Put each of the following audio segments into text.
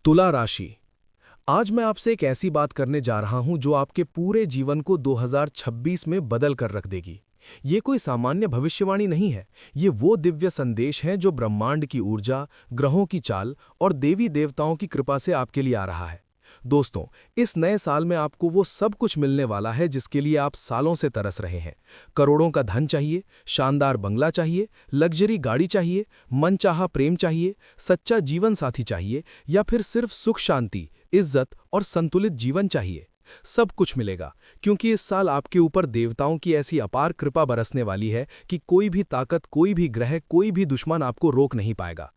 तुला राशि। आज मैं आपसे एक ऐसी बात करने जा रहा हूं जो आपके पूरे जीवन को 2026 में बदल कर रख देगी। ये कोई सामान्य भविष्यवाणी नहीं है। ये वो दिव्य संदेश है जो ब्रह्मांड की ऊर्जा, ग्रहों की चाल और देवी देवताओं की कृपा से आपके लिए आ रहा है। दोस्तों, इस नए साल में आपको वो सब कुछ मिलने वाला है जिसके लिए आप सालों से तरस रहे हैं। करोड़ों का धन चाहिए, शानदार बंगला चाहिए, लग्जरी गाड़ी चाहिए, मनचाहा प्रेम चाहिए, सच्चा जीवन साथी चाहिए, या फिर सिर्फ सुख शांति, इज्जत और संतुलित जीवन चाहिए। सब कुछ मिलेगा, क्योंकि इस साल आपके ऊपर देवताओं की ऐसी अपार कृपा बरसने वाली है कि कोई भी ताकत, कोई भी ग्रह, कोई भी दुश्मन आपको रोक नहीं पाएगा।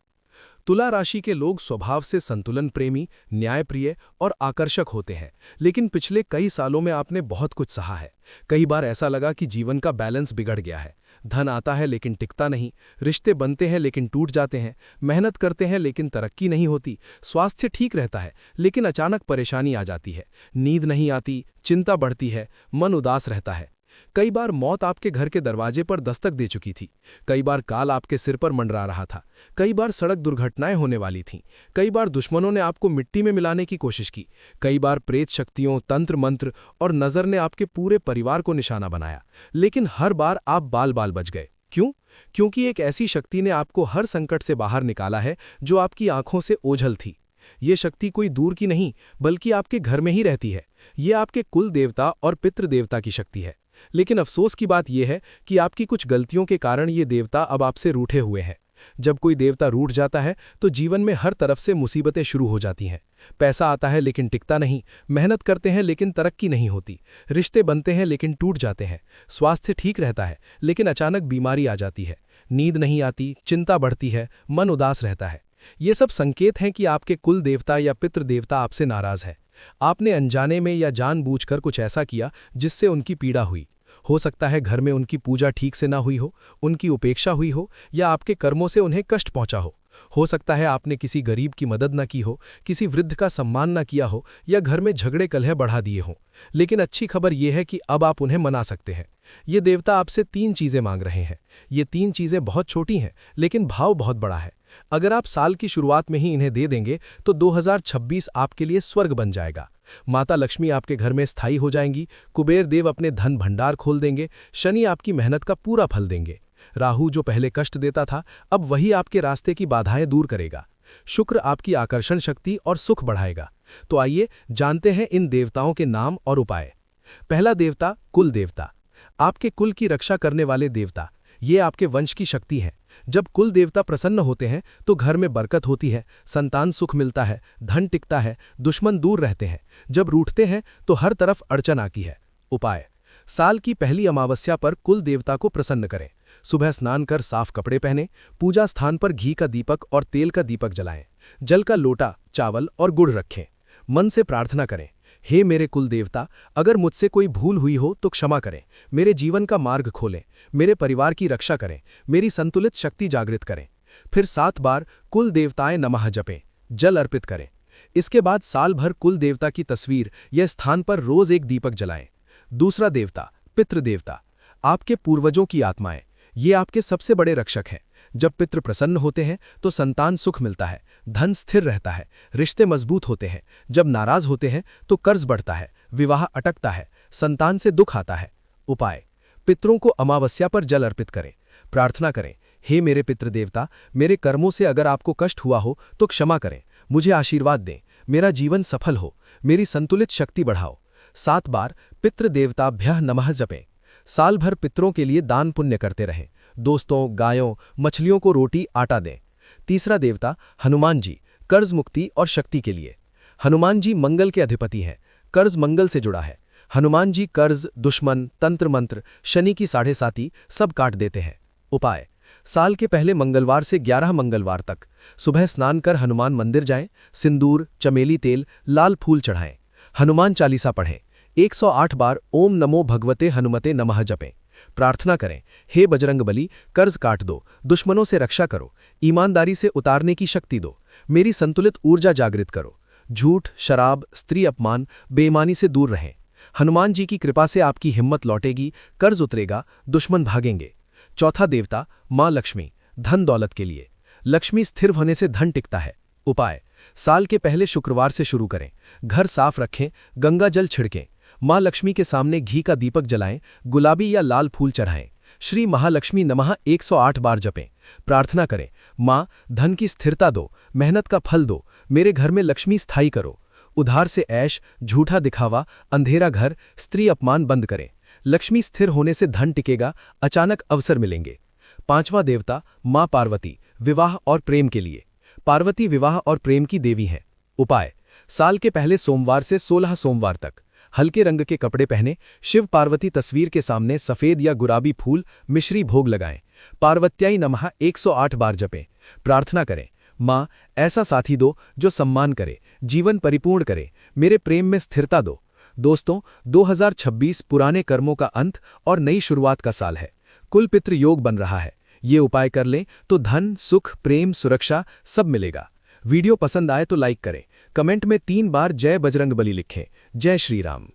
तुला राशि के लोग स्वभाव से संतुलन प्रेमी, न्यायप्रिय और आकर्षक होते हैं, लेकिन पिछले कई सालों में आपने बहुत कुछ सहा है। कई बार ऐसा लगा कि जीवन का बैलेंस बिगड़ गया है। धन आता है लेकिन टिकता नहीं, रिश्ते बनते हैं लेकिन टूट जाते हैं, मेहनत करते हैं लेकिन तरक्की नहीं होती, स्वास्थ्य ठीक रहता है लेकिन अचानक परेशानी आ जाती है, नींद नहीं आती, चिंता बढ़ती है, मन उदास रहता है। कई बार मौत आपके घर के दरवाजे पर दस्तक दे चुकी थी, कई बार काल आपके सिर पर मंडरा रहा था, कई बार सड़क दुर्घटनाएं होने वाली थीं, कई बार दुश्मनों ने आपको मिट्टी में मिलाने की कोशिश की, कई बार प्रेत शक्तियों, तंत्र मंत्र और नजर ने आपके पूरे परिवार को निशाना बनाया, लेकिन हर बार आप बाल बाल बच गए। क्यों? क्योंकि एक ऐसी शक्ति ने आपको हर संकट से बाहर निकाला है जो आपकी आंखों से ओझल थी। ये शक्ति कोई दूर की नहीं, बल्कि आपके घर में ही रहती है। ये आपके कुल देवता और पितृ देवता की शक्ति है। लेकिन अफसोस की बात यह है कि आपकी कुछ गलतियों के कारण ये देवता अब आपसे रूठे हुए हैं। जब कोई देवता रूठ जाता है तो जीवन में हर तरफ से मुसीबतें शुरू हो जाती हैं। पैसा आता है लेकिन टिकता नहीं, मेहनत करते हैं लेकिन तरक्की नहीं होती, रिश्ते बनते हैं लेकिन टूट जाते हैं, स्वास्थ्य ठीक रहता है लेकिन अचानक बीमारी आ जाती है, नींद नहीं आती, चिंता बढ़ती है, मन उदास रहता है। ये सब संकेत हैं कि आपके कुल देवता या पितृ देवता आपसे नाराज है। आपने अनजाने में या जानबूझकर कुछ ऐसा किया जिससे उनकी पीड़ा हुई। हो सकता है घर में उनकी पूजा ठीक से ना हुई हो, उनकी उपेक्षा हुई हो, या आपके कर्मों से उन्हें कष्ट पहुंचा हो सकता है आपने किसी गरीब की मदद न की हो, किसी वृद्ध का सम्मान न किया हो, या घर में झगड़े कलह बढ़ा दिए हों। लेकिन अच्छी खबर यह है कि अब आप उन्हें मना सकते हैं। ये देवता आपसे 3 चीजें मांग रहे हैं। ये 3 चीजें बहुत छोटी हैं, लेकिन भाव बहुत बड़ा है। अगर आप साल की शुरुआत में ही इन्हें दे देंगे तो 2026 आपके लिए स्वर्ग बन जाएगा। माता लक्ष्मी आपके घर में स्थायी हो जाएंगी, कुबेर देव अपने धन भंडार खोल देंगे, शनि आपकी मेहनत का पूरा फल देंगे, राहु जो पहले कष्ट देता था अब वही आपके रास्ते की बाधाएं दूर करेगा, शुक्र आपकी आकर्षण शक्ति और सुख बढ़ाएगा। तो आइए जानते हैं इन देवताओं के नाम और उपाय। पहला देवता कुल देवता, आपके कुल की रक्षा करने वाले देवता। ये आपके वंश की शक्ति है। जब कुल देवता प्रसन्न होते हैं तो घर में बरकत होती है, संतान सुख मिलता है, धन टिकता है, दुश्मन दूर रहते हैं। जब रूठते हैं तो हर तरफ अड़चन आती है। उपाय: साल की पहली अमावस्या पर कुल देवता को प्रसन्न करें। सुबह स्नान कर साफ कपड़े पहने, पूजा स्थान पर घी का दीपक और तेल का दीपक जलाएं, जल का लोटा, चावल और गुड़ रखें। मन से प्रार्थना करें, हे मेरे कुल देवता, अगर मुझसे कोई भूल हुई हो तो क्षमा करें, मेरे जीवन का मार्ग खोलें, मेरे परिवार की रक्षा करें, मेरी संतुलित शक्ति जागृत करें। फिर 7 बार कुल देवताएं नमः जपें, जल अर्पित करें। इसके बाद साल भर कुल देवता की तस्वीर या स्थान पर रोज एक दीपक जलाएं। दूसरा देवता पितृ देवता, आपके पूर्वजों की आत्माएं। ये आपके सबसे बड़े रक्षक हैं। जब पितृ प्रसन्न होते हैं तो संतान सुख मिलता है, धन स्थिर रहता है, रिश्ते मजबूत होते हैं। जब नाराज होते हैं तो कर्ज बढ़ता है, विवाह अटकता है, संतान से दुख आता है। उपाय: पितरों को अमावस्या पर जल अर्पित करें, प्रार्थना करें, हे मेरे पितृ देवता, मेरे कर्मों से अगर आपको कष्ट हुआ हो तो क्षमा करें, मुझे आशीर्वाद दें, मेरा जीवन सफल हो, मेरी संतुलित शक्ति बढ़ाओ। 7 बार पितृ देवताभ्यः नमः जपें। साल भर पितरों के लिए दान पुण्य करते रहें, दोस्तों, गायों, मछलियों को रोटी आटा दें। तीसरा देवता हनुमान जी, कर्ज मुक्ति और शक्ति के लिए। हनुमान जी मंगल के अधिपति हैं, कर्ज मंगल से जुड़ा है। हनुमान जी कर्ज, दुश्मन, तंत्र मंत्र, शनि की 7.5 सब काट देते हैं। उपाय: साल के पहले मंगलवार से 11 मंगलवार तक सुबह स्नान कर हनुमान मंदिर जाएं, सिंदूर, चमेली तेल, लाल फूल चढ़ाएं, हनुमान चालीसा पढ़ें, 108 बार ओम नमो भगवते हनुमते नमः जपें। प्रार्थना करें, हे बजरंगबली, कर्ज काट दो, दुश्मनों से रक्षा करो, ईमानदारी से उतारने की शक्ति दो, मेरी संतुलित ऊर्जा जागृत करो। झूठ, शराब, स्त्री अपमान, बेईमानी से दूर रहें। हनुमान जी की कृपा से आपकी हिम्मत लौटेगी, कर्ज उतरेगा, दुश्मन भागेंगे। चौथा देवता माँ लक्ष्मी, धन दौलत के लिए। लक्ष्मी स्थिर होने से धन टिकता है। उपाय: साल के पहले शुक्रवार से शुरू करें। घर साफ रखें, गंगा जल छिड़कें, माँ लक्ष्मी के सामने घी का दीपक जलाएं, गुलाबी या लाल फूल चढ़ाएं। श्री महालक्ष्मी नमः 108 बार जपें। प्रार्थना करें, माँ धन की स्थिरता दो, मेहनत का फल दो, मेरे घर में लक्ष्मी स्थायी करो। उधार से ऐश, झूठा दिखावा, अंधेरा घर, स्त्री अपमान बंद करें। लक्ष्मी स्थिर होने से धन टिकेगा, अचानक अवसर मिलेंगे। पांचवां देवता माँ पार्वती, विवाह और प्रेम के लिए। पार्वती विवाह और प्रेम की देवी हैं। उपाय: साल के पहले सोमवार से 16 सोमवार तक हल्के रंग के कपड़े पहने, शिव पार्वती तस्वीर के सामने सफेद या गुलाबी फूल मिश्री भोग लगाएं। पार्वत्याई नमः 108 बार जपें। प्रार्थना करें, माँ ऐसा साथी दो जो सम्मान करे, जीवन परिपूर्ण करे, मेरे प्रेम में स्थिरता दो। दोस्तों, 2026 पुराने कर्मों का अंत और नई शुरुआत का साल है। कुल पितृ योग बन रहा है। ये उपाय कर लें तो धन, सुख, प्रेम, सुरक्षा सब मिलेगा। वीडियो पसंद आए तो लाइक करें, कमेंट में 3 बार जय बजरंगबली लिखें। जय श्री राम।